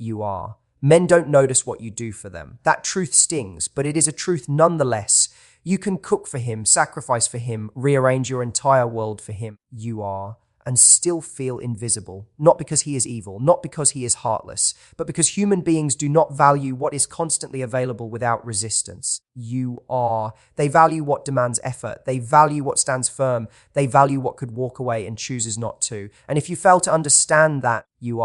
You are. Men don't notice what you do for them. That truth stings, but it is a truth nonetheless. You can cook for him, sacrifice for him, rearrange your entire world for him. You are. And still feel invisible. Not because he is evil, not because he is heartless, but because human beings do not value what is constantly available without resistance. You are. They value what demands effort. They value what stands firm. They value what could walk away and chooses not to. And if you fail to understand that, you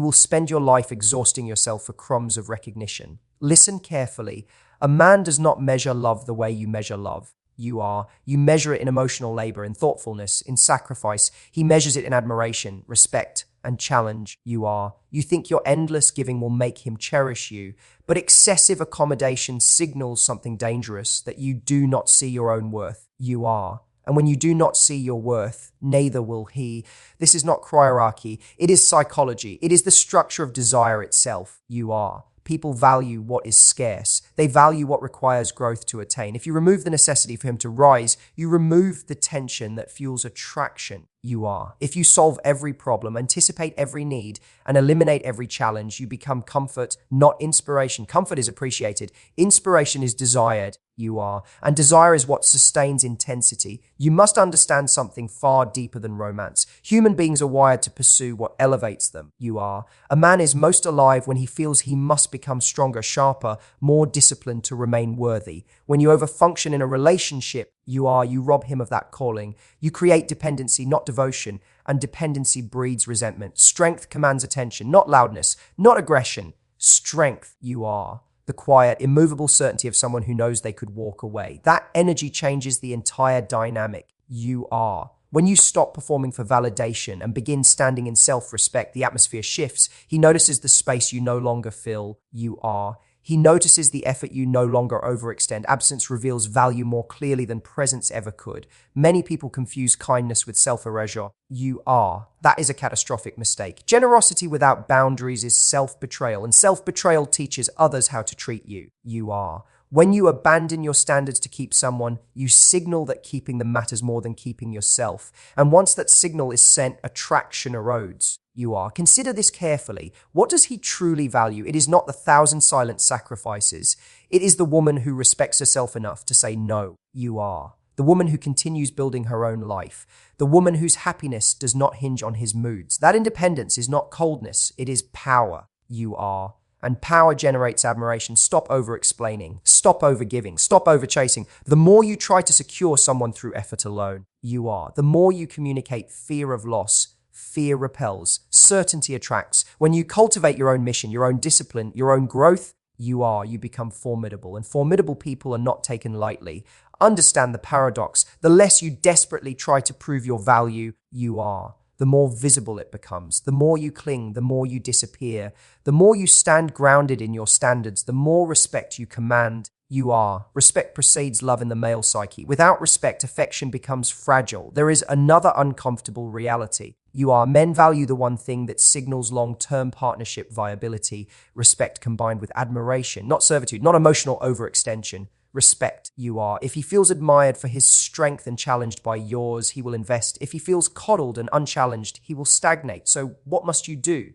will spend your life exhausting yourself for crumbs of recognition. Listen carefully. A man does not measure love the way you measure love. You are. You measure it in emotional labor, in thoughtfulness, in sacrifice. He measures it in admiration, respect, and challenge. You are. You think your endless giving will make him cherish you, but excessive accommodation signals something dangerous, that you do not see your own worth. You are. And when you do not see your worth, neither will he. This is not hierarchy. It is psychology. It is the structure of desire itself. You are. People value what is scarce. They value what requires growth to attain. If you remove the necessity for him to rise, you remove the tension that fuels attraction. You are. If you solve every problem, anticipate every need, and eliminate every challenge, you become comfort, not inspiration. Comfort is appreciated. Inspiration is desired. You are. And desire is what sustains intensity. You must understand something far deeper than romance. Human beings are wired to pursue what elevates them. You are. A man is most alive when he feels he must become stronger, sharper, more disciplined to remain worthy. When you overfunction in a relationship, you rob him of that calling. You create dependency, not devotion, and dependency breeds resentment. Strength commands attention, not loudness, not aggression. Strength, you are. The quiet, immovable certainty of someone who knows they could walk away. That energy changes the entire dynamic. You are. When you stop performing for validation and begin standing in self-respect, the atmosphere shifts. He notices the space you no longer fill. You are. He notices the effort you no longer overextend. Absence reveals value more clearly than presence ever could. Many people confuse kindness with self-erasure. You are. That is a catastrophic mistake. Generosity without boundaries is self-betrayal, and self-betrayal teaches others how to treat you. You are. When you abandon your standards to keep someone, you signal that keeping them matters more than keeping yourself. And once that signal is sent, attraction erodes. You are. Consider this carefully. What does he truly value? It is not the 1,000 silent sacrifices. It is the woman who respects herself enough to say no. You are. The woman who continues building her own life. The woman whose happiness does not hinge on his moods. That independence is not coldness. It is power. You are. And power generates admiration. Stop over-explaining. Stop over-giving. Stop over-chasing. The more you try to secure someone through effort alone, you are. The more you communicate fear of loss, fear repels. Certainty attracts. When you cultivate your own mission, your own discipline, your own growth, you become formidable. And formidable people are not taken lightly. Understand the paradox. The less you desperately try to prove your value, you are, the more visible it becomes. The more you cling, the more you disappear. The more you stand grounded in your standards, the more respect you command. You are. Respect precedes love in the male psyche. Without respect, affection becomes fragile. There is another uncomfortable reality. You are. Men value the one thing that signals long-term partnership viability. Respect combined with admiration, not servitude, not emotional overextension. Respect, you are. If he feels admired for his strength and challenged by yours, he will invest. If he feels coddled and unchallenged, he will stagnate. So what must you do?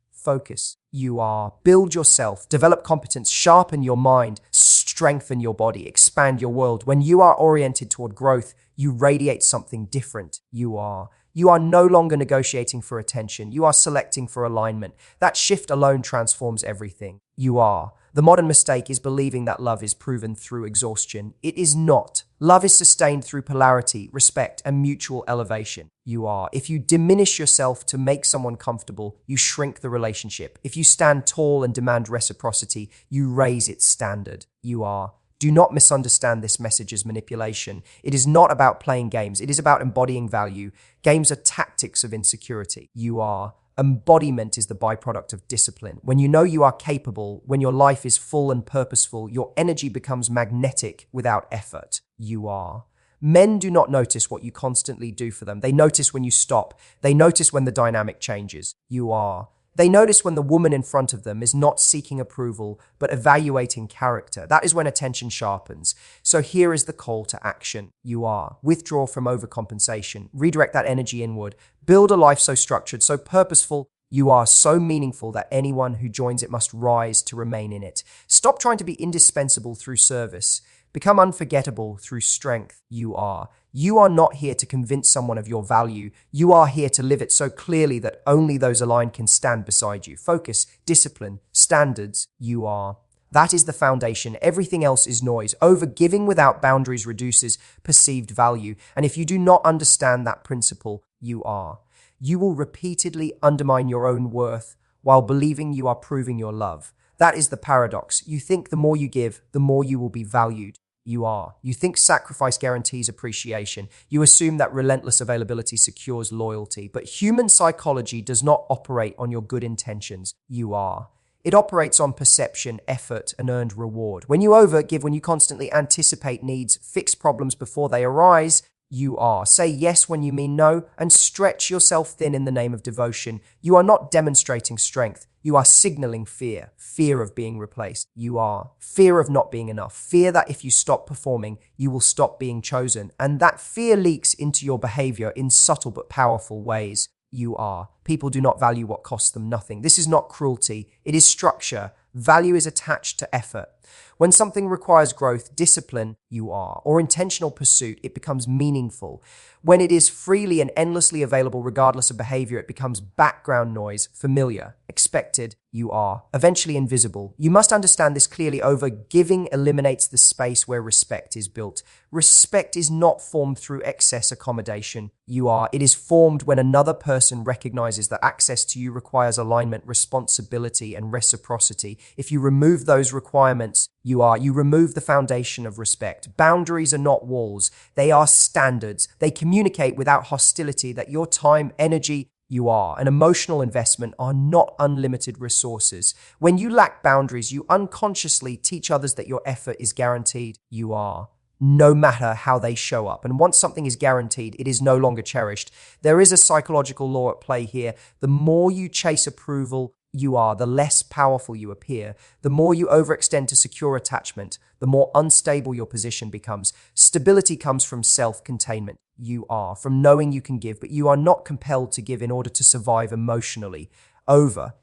Focus, you are. Build yourself, develop competence, sharpen your mind, strengthen your body, expand your world. When you are oriented toward growth, you radiate something different. You are. You are no longer negotiating for attention. You are selecting for alignment. That shift alone transforms everything. You are. The modern mistake is believing that love is proven through exhaustion. It is not. Love is sustained through polarity, respect, and mutual elevation. You are. If you diminish yourself to make someone comfortable, you shrink the relationship. If you stand tall and demand reciprocity, you raise its standard. You are. Do not misunderstand this message as manipulation. It is not about playing games. It is about embodying value. Games are tactics of insecurity. You are. Embodiment is the byproduct of discipline. When you know you are capable, when your life is full and purposeful, your energy becomes magnetic without effort. You are. Men do not notice what you constantly do for them. They notice when you stop. They notice when the dynamic changes. You are. They notice when the woman in front of them is not seeking approval, but evaluating character. That is when attention sharpens. So here is the call to action. You are. Withdraw from overcompensation. Redirect that energy inward. Build a life so structured, so purposeful, You are so meaningful that anyone who joins it must rise to remain in it. Stop trying to be indispensable through service. Become unforgettable through strength. You are. You are not here to convince someone of your value. You are here to live it so clearly that only those aligned can stand beside you. Focus, discipline, standards. You are. That is the foundation. Everything else is noise. Overgiving without boundaries reduces perceived value. And if you do not understand that principle, you are. You will repeatedly undermine your own worth while believing you are proving your love. That is the paradox. You think the more you give, the more you will be valued. You are. You think sacrifice guarantees appreciation. You assume that relentless availability secures loyalty. But human psychology does not operate on your good intentions. You are. It operates on perception, effort, and earned reward. When you overgive, when you constantly anticipate needs, fix problems before they arise, you are. Say yes when you mean no, and stretch yourself thin in the name of devotion. You are not demonstrating strength. You are signaling fear. Fear of being replaced. You are. Fear of not being enough. Fear that if you stop performing, you will stop being chosen. And that fear leaks into your behavior in subtle but powerful ways. You are. People do not value what costs them nothing. This is not cruelty. It is structure. Value is attached to effort. When something requires growth, discipline, you are, or intentional pursuit, it becomes meaningful. When it is freely and endlessly available regardless of behavior, it becomes background noise, familiar, expected, you are, eventually invisible. You must understand this clearly. Overgiving eliminates the space where respect is built. Respect is not formed through excess accommodation. You are. It is formed when another person recognizes that access to you requires alignment, responsibility, and reciprocity. If you remove those requirements, you are. You remove the foundation of respect. Boundaries are not walls. They are standards. They communicate without hostility that your time, energy, you are, and emotional investment are not unlimited resources. When you lack boundaries, you unconsciously teach others that your effort is guaranteed. You are. No matter how they show up. And once something is guaranteed, it is no longer cherished. There is a psychological law at play here. The more you chase approval, you are, the less powerful you appear. The more you overextend to secure attachment, the more unstable your position becomes. Stability comes from self-containment. You are, from knowing you can give, but you are not compelled to give in order to survive emotionally.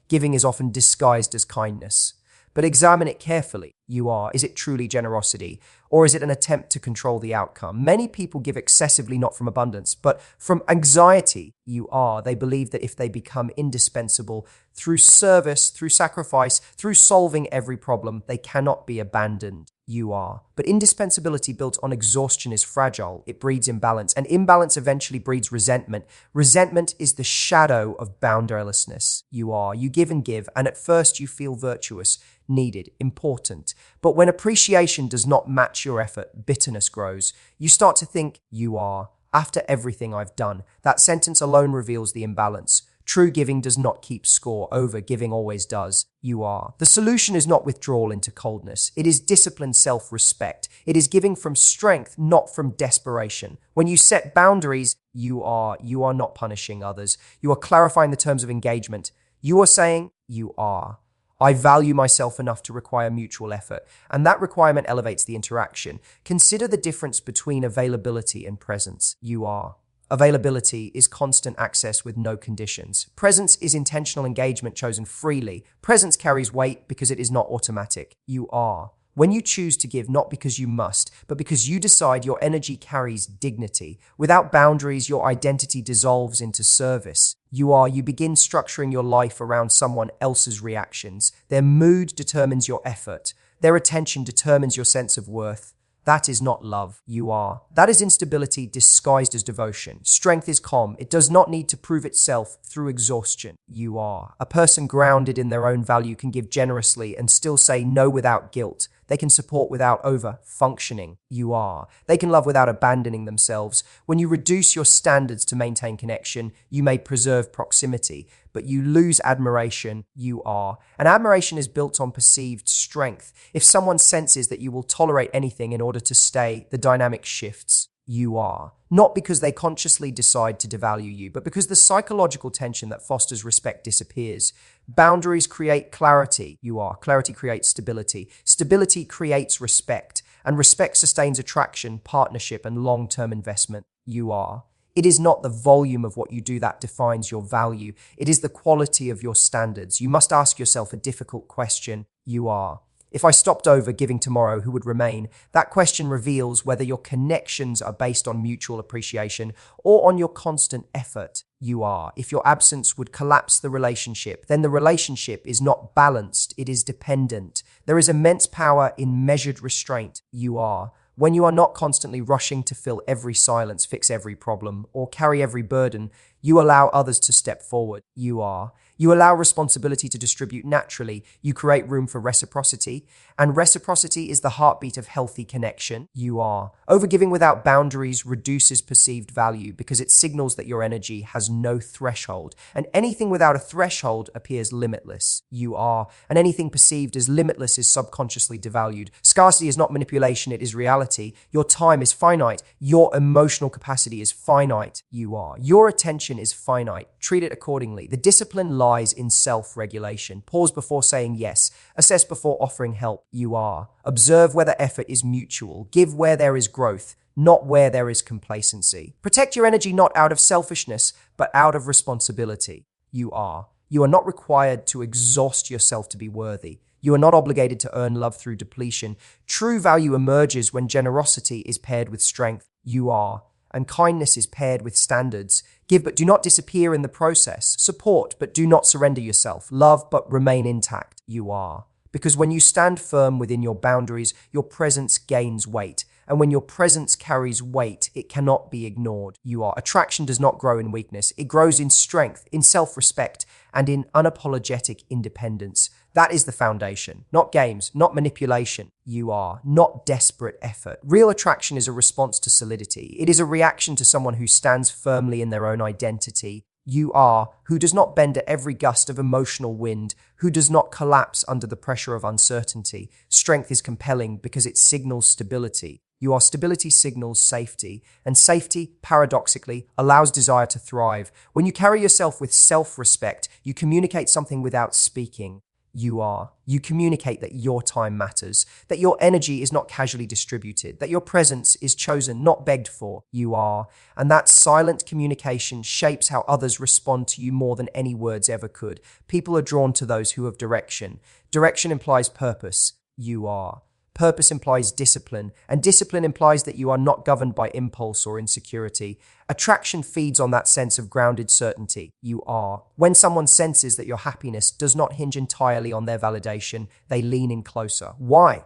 Giving is often disguised as kindness. But examine it carefully. You are. Is it truly generosity? Or is it an attempt to control the outcome? Many people give excessively not from abundance, but from anxiety. You are. They believe that if they become indispensable through service, through sacrifice, through solving every problem, they cannot be abandoned. You are. But indispensability built on exhaustion is fragile. It breeds imbalance, and imbalance eventually breeds resentment. Resentment is the shadow of boundarylessness. You are. You give, and at first you feel virtuous, needed, important. But when appreciation does not match your effort, bitterness grows. You start to think, you are. After everything I've done, that sentence alone reveals the imbalance. True giving does not keep score. Overgiving always does. You are. The solution is not withdrawal into coldness. It is disciplined self-respect. It is giving from strength, not from desperation. When you set boundaries, you are not punishing others. You are clarifying the terms of engagement. You are saying, you are. I value myself enough to require mutual effort, and that requirement elevates the interaction. Consider the difference between availability and presence. You are. Availability is constant access with no conditions. Presence is intentional engagement chosen freely. Presence carries weight because it is not automatic. You are. When you choose to give, not because you must, but because you decide, your energy carries dignity. Without boundaries, your identity dissolves into service. You begin structuring your life around someone else's reactions. Their mood determines your effort. Their attention determines your sense of worth. That is not love. You are. That is instability disguised as devotion. Strength is calm. It does not need to prove itself through exhaustion. You are. A person grounded in their own value can give generously and still say no without guilt. They can support without over-functioning. You are. They can love without abandoning themselves. When you reduce your standards to maintain connection, you may preserve proximity, but you lose admiration. You are. And admiration is built on perceived strength. If someone senses that you will tolerate anything in order to stay, the dynamic shifts. You are. Not because they consciously decide to devalue you, but because the psychological tension that fosters respect disappears. Boundaries create clarity. You are. Clarity creates stability. Stability creates respect, and respect sustains attraction, partnership, and long-term investment. You are. It is not the volume of what you do that defines your value. It is the quality of your standards. You must ask yourself a difficult question. You are. If I stopped over giving tomorrow, who would remain? That question reveals whether your connections are based on mutual appreciation or on your constant effort. You are. If your absence would collapse the relationship, then the relationship is not balanced, it is dependent. There is immense power in measured restraint. You are. When you are not constantly rushing to fill every silence, fix every problem, or carry every burden, you allow others to step forward. You are. You allow responsibility to distribute naturally. You create room for reciprocity, and reciprocity is the heartbeat of healthy connection. You are. Overgiving without boundaries reduces perceived value because it signals that your energy has no threshold, and anything without a threshold appears limitless. You are. And anything perceived as limitless is subconsciously devalued. Scarcity is not manipulation, it is reality. Your time is finite. Your emotional capacity is finite. You are. Your attention is finite. Treat it accordingly. The discipline lies in self-regulation. Pause before saying yes. Assess before offering help. You are. Observe whether effort is mutual. Give where there is growth, not where there is complacency. Protect your energy not out of selfishness, but out of responsibility. You are. You are not required to exhaust yourself to be worthy. You are not obligated to earn love through depletion. True value emerges when generosity is paired with strength. You are. And kindness is paired with standards. Give but do not disappear in the process. Support but do not surrender yourself. Love but remain intact. You are. Because when you stand firm within your boundaries, your presence gains weight. And when your presence carries weight, it cannot be ignored. You are. Attraction does not grow in weakness. It grows in strength, in self-respect, and in unapologetic independence. That is the foundation. Not games, not manipulation. You are. Not desperate effort. Real attraction is a response to solidity. It is a reaction to someone who stands firmly in their own identity. You are, who does not bend at every gust of emotional wind, who does not collapse under the pressure of uncertainty. Strength is compelling because it signals stability. You are. Stability signals safety, and safety, paradoxically, allows desire to thrive. When you carry yourself with self-respect, you communicate something without speaking. You are. You communicate that your time matters, that your energy is not casually distributed, that your presence is chosen, not begged for. You are. And that silent communication shapes how others respond to you more than any words ever could. People are drawn to those who have direction. Direction implies purpose. You are. Purpose implies discipline, and discipline implies that you are not governed by impulse or insecurity. Attraction feeds on that sense of grounded certainty. You are. When someone senses that your happiness does not hinge entirely on their validation, they lean in closer. Why?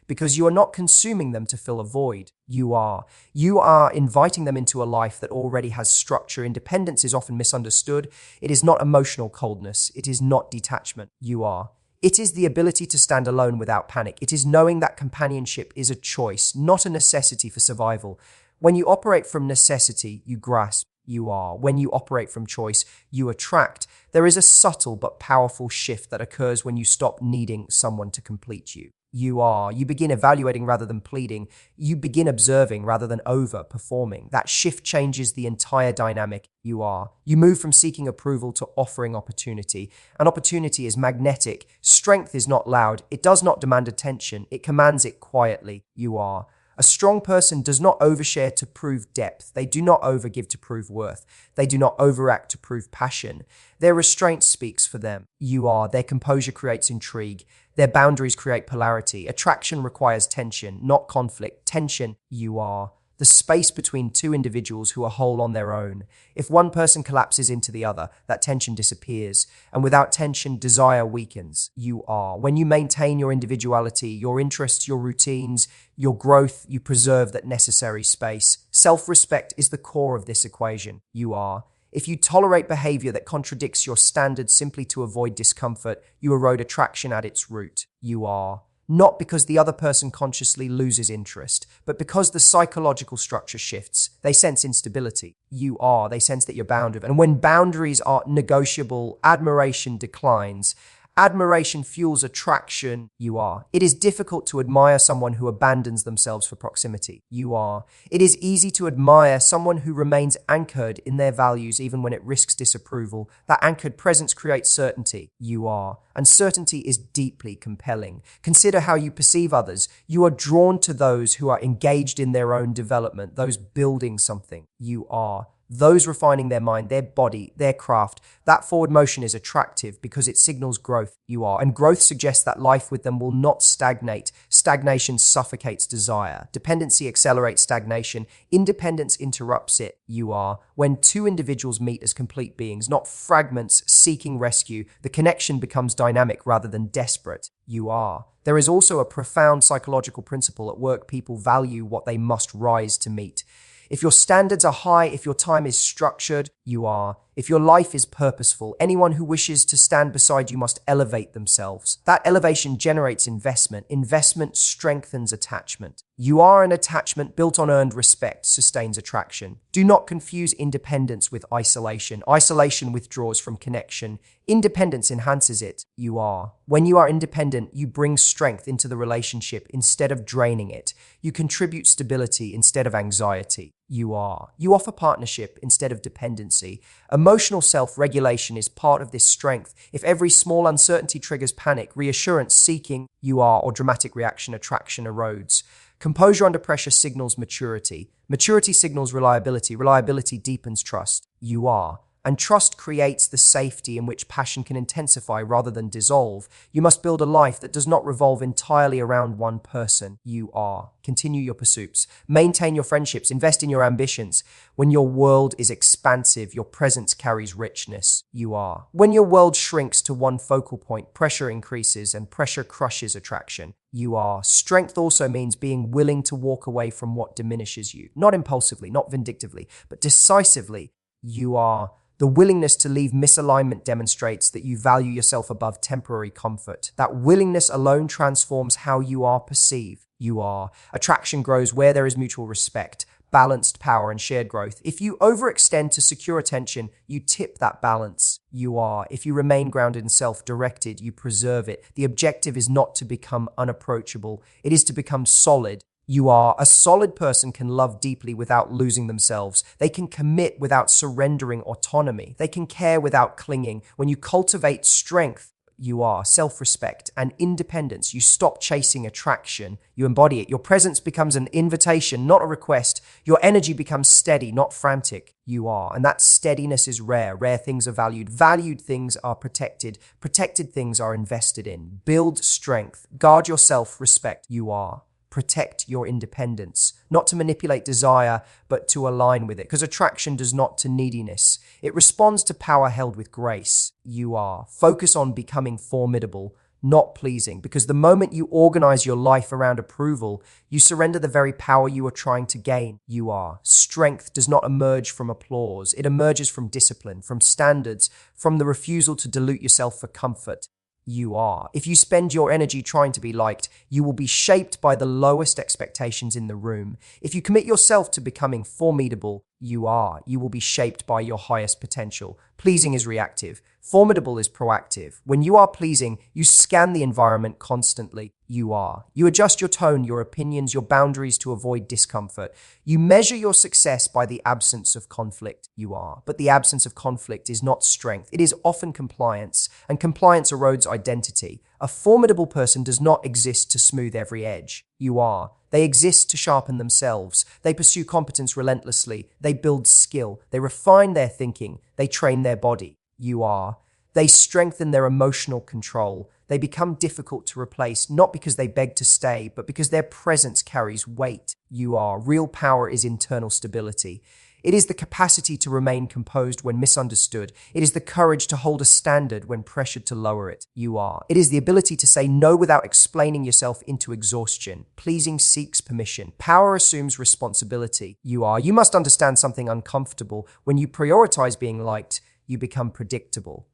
Because you are not consuming them to fill a void. You are. You are inviting them into a life that already has structure. Independence is often misunderstood. It is not emotional coldness. It is not detachment. You are. It is the ability to stand alone without panic. It is knowing that companionship is a choice, not a necessity for survival. When you operate from necessity, you grasp. You are. When you operate from choice, you attract. There is a subtle but powerful shift that occurs when you stop needing someone to complete you. You are. You begin evaluating rather than pleading. You begin observing rather than over-performing. That shift changes the entire dynamic. You are. You move from seeking approval to offering opportunity. And opportunity is magnetic. Strength is not loud. It does not demand attention. It commands it quietly. You are. A strong person does not overshare to prove depth. They do not overgive to prove worth. They do not overact to prove passion. Their restraint speaks for them. You are. Their composure creates intrigue. Their boundaries create polarity. Attraction requires tension, not conflict. Tension. You are. The space between two individuals who are whole on their own. If one person collapses into the other, that tension disappears. And without tension, desire weakens. You are. When you maintain your individuality, your interests, your routines, your growth, you preserve that necessary space. Self-respect is the core of this equation. You are. If you tolerate behavior that contradicts your standards simply to avoid discomfort, you erode attraction at its root. You are. Not because the other person consciously loses interest, but because the psychological structure shifts. They sense instability. You are. They sense that you're bounded. And when boundaries are negotiable, admiration declines. Admiration fuels attraction. You are. It is difficult to admire someone who abandons themselves for proximity. You are. It is easy to admire someone who remains anchored in their values even when it risks disapproval. That anchored presence creates certainty. You are. And certainty is deeply compelling. Consider how you perceive others. You are drawn to those who are engaged in their own development, those building something. You are. those refining their mind, their body, their craft. That forward motion is attractive because it signals growth. You are. And growth suggests that life with them will not stagnate. Stagnation suffocates desire. Dependency accelerates stagnation. Independence interrupts it. You are. When two individuals meet as complete beings, not fragments seeking rescue, the connection becomes dynamic rather than desperate. You are. There is also a profound psychological principle at work. People value what they must rise to meet. If your standards are high, if your time is structured, you are. If your life is purposeful, anyone who wishes to stand beside you must elevate themselves. That elevation generates investment. Investment strengthens attachment. You are an attachment built on earned respect, sustains attraction. Do not confuse independence with isolation. Isolation withdraws from connection. Independence enhances it. You are. When you are independent, you bring strength into the relationship instead of draining it. You contribute stability instead of anxiety. You are. You offer partnership instead of dependency. Emotional self-regulation is part of this strength. If every small uncertainty triggers panic, reassurance seeking, you are, or dramatic reaction, attraction erodes. Composure under pressure signals maturity. Maturity signals reliability. Reliability deepens trust. You are. And trust creates the safety in which passion can intensify rather than dissolve. You must build a life that does not revolve entirely around one person. You are. Continue your pursuits. Maintain your friendships. Invest in your ambitions. When your world is expansive, your presence carries richness. You are. When your world shrinks to one focal point, pressure increases and pressure crushes attraction. You are. Strength also means being willing to walk away from what diminishes you. Not impulsively, not vindictively, but decisively. You are. The willingness to leave misalignment demonstrates that you value yourself above temporary comfort. That willingness alone transforms how you are perceived. You are. Attraction grows where there is mutual respect, balanced power, and shared growth. If you overextend to secure attention, you tip that balance. You are. If you remain grounded and self-directed, you preserve it. The objective is not to become unapproachable. It is to become solid. You are. A solid person can love deeply without losing themselves. They can commit without surrendering autonomy. They can care without clinging. When you cultivate strength, you are. Self-respect and independence. You stop chasing attraction. You embody it. Your presence becomes an invitation, not a request. Your energy becomes steady, not frantic. You are. And that steadiness is rare. Rare things are valued. Valued things are protected. Protected things are invested in. Build strength. Guard your self-respect. You are. Protect your independence, not to manipulate desire, but to align with it. Because attraction does not to neediness. It responds to power held with grace. You are. Focus on becoming formidable, not pleasing. Because the moment you organize your life around approval, you surrender the very power you are trying to gain. You are. Strength does not emerge from applause. It emerges from discipline, from standards, from the refusal to dilute yourself for comfort. You are. If you spend your energy trying to be liked, you will be shaped by the lowest expectations in the room. If you commit yourself to becoming formidable, you are. You will be shaped by your highest potential. Pleasing is reactive. Formidable is proactive. When you are pleasing, you scan the environment constantly. You are. You adjust your tone, your opinions, your boundaries to avoid discomfort. You measure your success by the absence of conflict. You are. But the absence of conflict is not strength. It is often compliance, and compliance erodes identity. A formidable person does not exist to smooth every edge. You are. They exist to sharpen themselves. They pursue competence relentlessly. They build skill. They refine their thinking. They train their body. You are. They strengthen their emotional control. They become difficult to replace, not because they beg to stay, but because their presence carries weight. You are. Real power is internal stability. It is the capacity to remain composed when misunderstood. It is the courage to hold a standard when pressured to lower it. You are. It is the ability to say no without explaining yourself into exhaustion. Pleasing seeks permission. Power assumes responsibility. You are. You must understand something uncomfortable. When you prioritize being liked, you become predictable.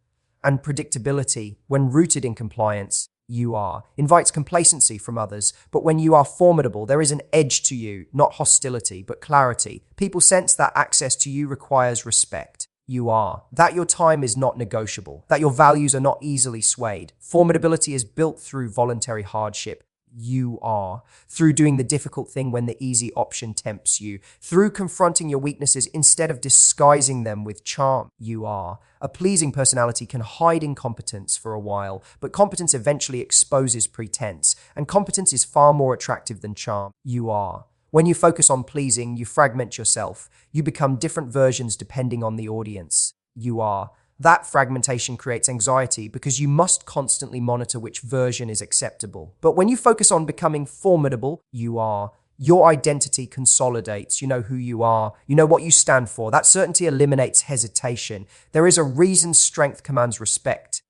And predictability, when rooted in compliance, you are, invites complacency from others. But when you are formidable, there is an edge to you, not hostility, but clarity. People sense that access to you requires respect. You are. That your time is not negotiable. That your values are not easily swayed. Formidability is built through voluntary hardship. You are. Through doing the difficult thing when the easy option tempts you. Through confronting your weaknesses instead of disguising them with charm. You are. A pleasing personality can hide incompetence for a while, but competence eventually exposes pretense, and competence is far more attractive than charm. You are. When you focus on pleasing, you fragment yourself. You become different versions depending on the audience you are. That fragmentation creates anxiety because you must constantly monitor which version is acceptable. But when you focus on becoming formidable, your identity consolidates. You know who you are. You know what you stand for. That certainty eliminates hesitation. There is a reason strength commands respect.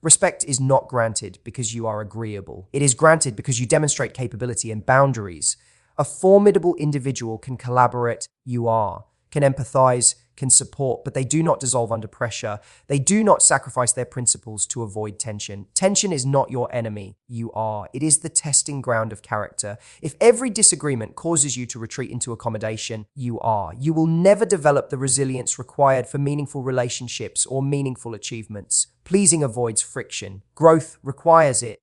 Respect is not granted because you are agreeable. It is granted because you demonstrate capability and boundaries. A formidable individual can collaborate, can empathize, can support, but they do not dissolve under pressure. They do not sacrifice their principles to avoid tension. Tension is not your enemy. It is the testing ground of character. If every disagreement causes you to retreat into accommodation, you will never develop the resilience required for meaningful relationships or meaningful achievements. Pleasing avoids friction. Growth requires it.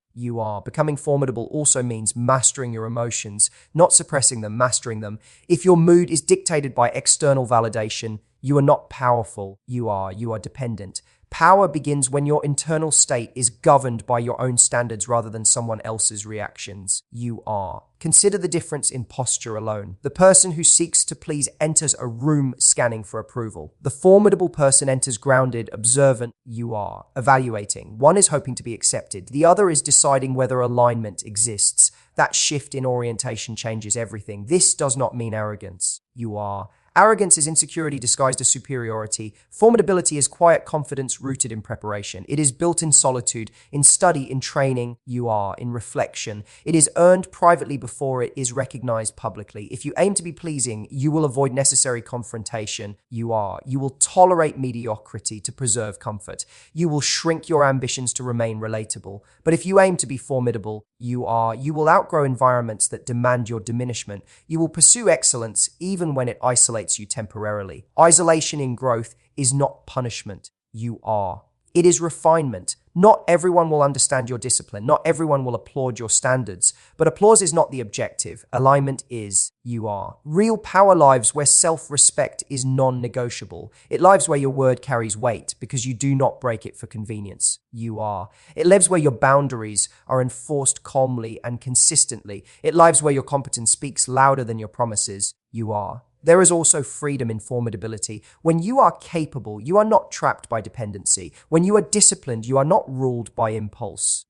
Becoming formidable also means mastering your emotions, not suppressing them, mastering them. If your mood is dictated by external validation, you are not powerful. You are dependent. Power begins when your internal state is governed by your own standards rather than someone else's reactions. Consider the difference in posture alone. The person who seeks to please enters a room scanning for approval. The formidable person enters grounded, observant. Evaluating. One is hoping to be accepted. The other is deciding whether alignment exists. That shift in orientation changes everything. This does not mean arrogance. Arrogance is insecurity disguised as superiority. Formidability is quiet confidence rooted in preparation. It is built in solitude, in study, in training, in reflection. It is earned privately before it is recognized publicly. If you aim to be pleasing, you will avoid necessary confrontation. You will tolerate mediocrity to preserve comfort. You will shrink your ambitions to remain relatable. But if you aim to be formidable, you will outgrow environments that demand your diminishment. You will pursue excellence even when it isolates you temporarily. Isolation in growth is not punishment. It is refinement. Not everyone will understand your discipline. Not everyone will applaud your standards. But applause is not the objective. Alignment is. Real power lives where self-respect is non-negotiable. It lives where your word carries weight because you do not break it for convenience. It lives where your boundaries are enforced calmly and consistently. It lives where your competence speaks louder than your promises. There is also freedom in formidability. When you are capable, you are not trapped by dependency. When you are disciplined, you are not ruled by impulse.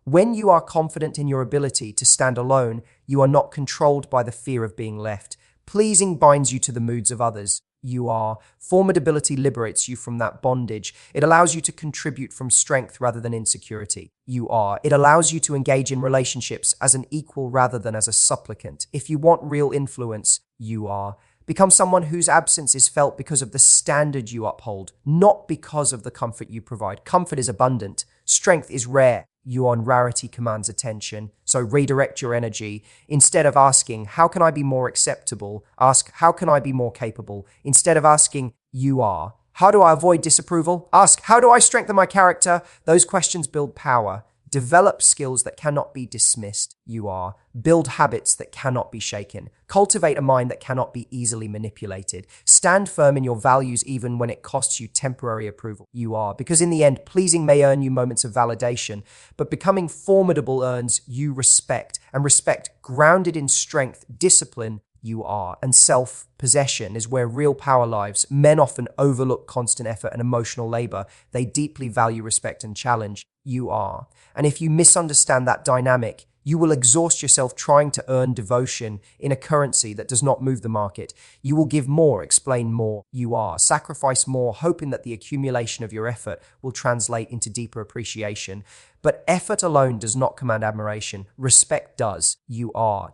When you are confident in your ability to stand alone, you are not controlled by the fear of being left. Pleasing binds you to the moods of others. Formidability liberates you from that bondage. It allows you to contribute from strength rather than insecurity. It allows you to engage in relationships as an equal rather than as a supplicant. If you want real influence, become someone whose absence is felt because of the standard you uphold, not because of the comfort you provide. Comfort is abundant. Strength is rare. Rarity commands attention. So redirect your energy. Instead of asking, how can I be more acceptable? Ask, how can I be more capable? Instead of asking, how do I avoid disapproval? Ask, how do I strengthen my character? Those questions build power. Develop skills that cannot be dismissed. Build habits that cannot be shaken. Cultivate a mind that cannot be easily manipulated. Stand firm in your values even when it costs you temporary approval. Because in the end, pleasing may earn you moments of validation, but becoming formidable earns you respect, and respect grounded in strength, discipline, and self-possession is where real power lives. Men often overlook constant effort and emotional labor. They deeply value respect and challenge. And if you misunderstand that dynamic, you will exhaust yourself trying to earn devotion in a currency that does not move the market. You will give more, explain more. Sacrifice more, hoping that the accumulation of your effort will translate into deeper appreciation. But effort alone does not command admiration. Respect does.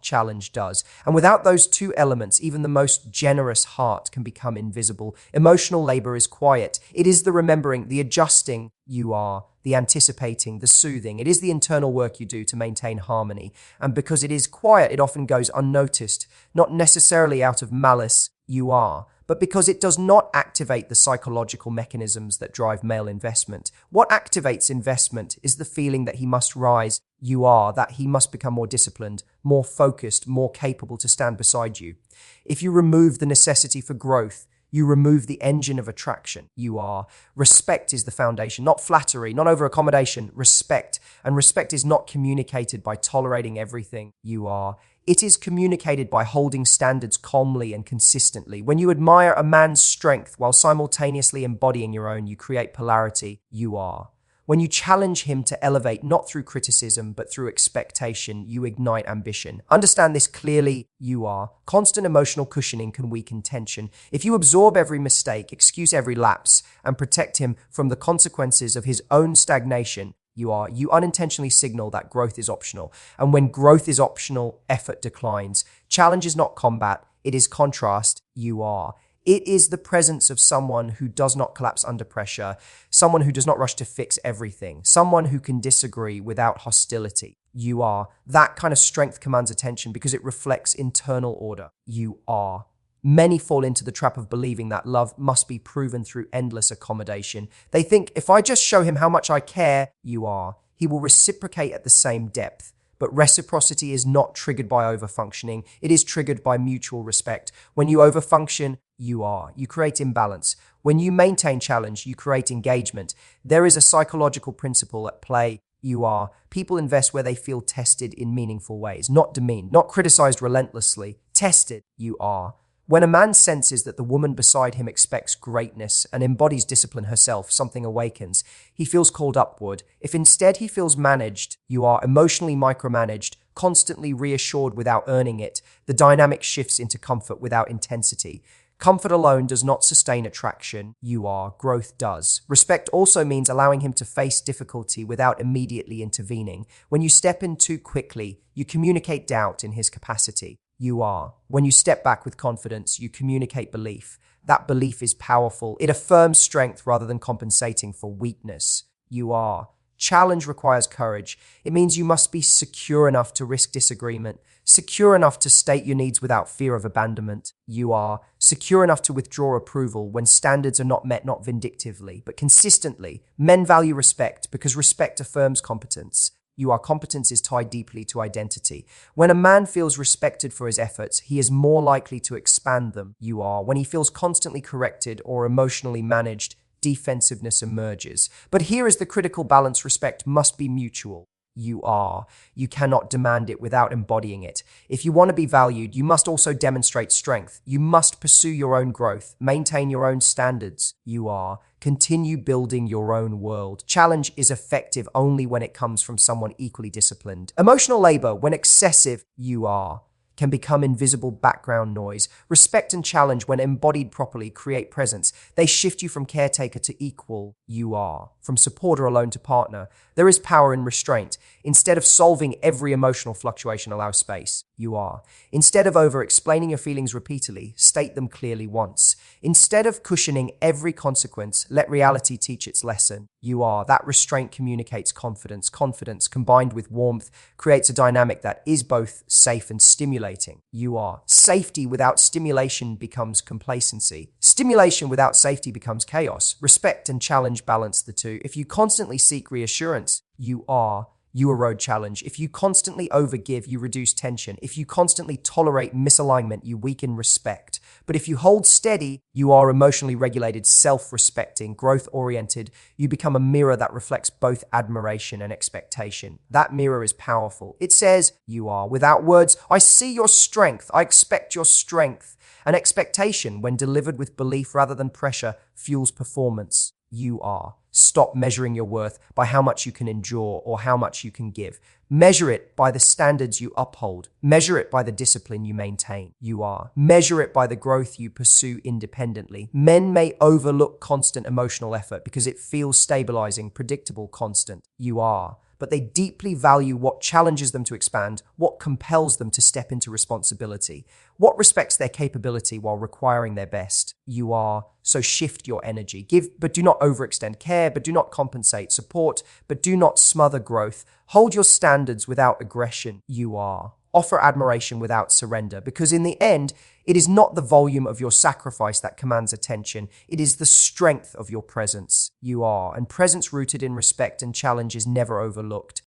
Challenge does. And without those two elements, even the most generous heart can become invisible. Emotional labor is quiet. It is the remembering, the adjusting, the anticipating, the soothing. It is the internal work you do to maintain harmony. And because it is quiet, it often goes unnoticed, not necessarily out of malice, but because it does not activate the psychological mechanisms that drive male investment. What activates investment is the feeling that he must rise, that he must become more disciplined, more focused, more capable to stand beside you. If you remove the necessity for growth, You remove the engine of attraction. You are. Respect is the foundation, not flattery, not over accommodation, respect. And respect is not communicated by tolerating everything. You are. It is communicated by holding standards calmly and consistently. When you admire a man's strength while simultaneously embodying your own, you create polarity. You are. When you challenge him to elevate not through criticism, but through expectation, you ignite ambition. Understand this clearly, you are. Constant emotional cushioning can weaken tension. If you absorb every mistake, excuse every lapse, and protect him from the consequences of his own stagnation, you unintentionally signal that growth is optional. And when growth is optional, effort declines. Challenge is not combat, it is contrast, you are. It is the presence of someone who does not collapse under pressure, someone who does not rush to fix everything, someone who can disagree without hostility. You are. That kind of strength commands attention because it reflects internal order. You are. Many fall into the trap of believing that love must be proven through endless accommodation. They think, if I just show him how much I care, you are, he will reciprocate at the same depth. But reciprocity is not triggered by overfunctioning. It is triggered by mutual respect. When you overfunction, you are. You create imbalance. When you maintain challenge, you create engagement. There is a psychological principle at play. You are. People invest where they feel tested in meaningful ways, not demeaned, not criticized relentlessly. Tested, you are. When a man senses that the woman beside him expects greatness and embodies discipline herself, something awakens. He feels called upward. If instead he feels managed, you are emotionally micromanaged, constantly reassured without earning it, the dynamic shifts into comfort without intensity. Comfort alone does not sustain attraction, you are. Growth does. Respect also means allowing him to face difficulty without immediately intervening. When you step in too quickly, you communicate doubt in his capacity. You are. When you step back with confidence, you communicate belief. That belief is powerful. It affirms strength rather than compensating for weakness. You are. Challenge requires courage. It means you must be secure enough to risk disagreement, secure enough to state your needs without fear of abandonment. You are. Secure enough to withdraw approval when standards are not met, not vindictively, but consistently. Men value respect because respect affirms competence. You are. Competence is tied deeply to identity. When a man feels respected for his efforts, he is more likely to expand them. You are. When he feels constantly corrected or emotionally managed, defensiveness emerges. But here is the critical balance: respect must be mutual. You are. You cannot demand it without embodying it. If you want to be valued, you must also demonstrate strength. You must pursue your own growth, maintain your own standards. You are. Continue building your own world. Challenge is effective only when it comes from someone equally disciplined. Emotional labor, when excessive, you are, can become invisible background noise. Respect and challenge, when embodied properly, create presence. They shift you from caretaker to equal. You are. From supporter alone to partner. There is power in restraint. Instead of solving every emotional fluctuation, allow space. You are. Instead of over-explaining your feelings repeatedly, state them clearly once. Instead of cushioning every consequence, let reality teach its lesson. You are. That restraint communicates confidence. Confidence, combined with warmth, creates a dynamic that is both safe and stimulating. You are. Safety without stimulation becomes complacency. Stimulation without safety becomes chaos. Respect and challenge balance the two. If you constantly seek reassurance, you are. You erode challenge. If you constantly overgive, you reduce tension. If you constantly tolerate misalignment, you weaken respect. But if you hold steady, you are emotionally regulated, self-respecting, growth-oriented. You become a mirror that reflects both admiration and expectation. That mirror is powerful. It says, you are. Without words, I see your strength. I expect your strength. An expectation, when delivered with belief rather than pressure, fuels performance. You are. Stop measuring your worth by how much you can endure or how much you can give. Measure it by the standards you uphold. Measure it by the discipline you maintain. You are. Measure it by the growth you pursue independently. Men may overlook constant emotional effort because it feels stabilizing, predictable, constant. You are. But they deeply value what challenges them to expand, what compels them to step into responsibility, what respects their capability while requiring their best. You are. So shift your energy. Give, but do not overextend. Care, but do not compensate. Support, but do not smother growth. Hold your standards without aggression. You are. Offer admiration without surrender, because in the end, it is not the volume of your sacrifice that commands attention. It is the strength of your presence. You are. And presence rooted in respect and challenge is never overlooked.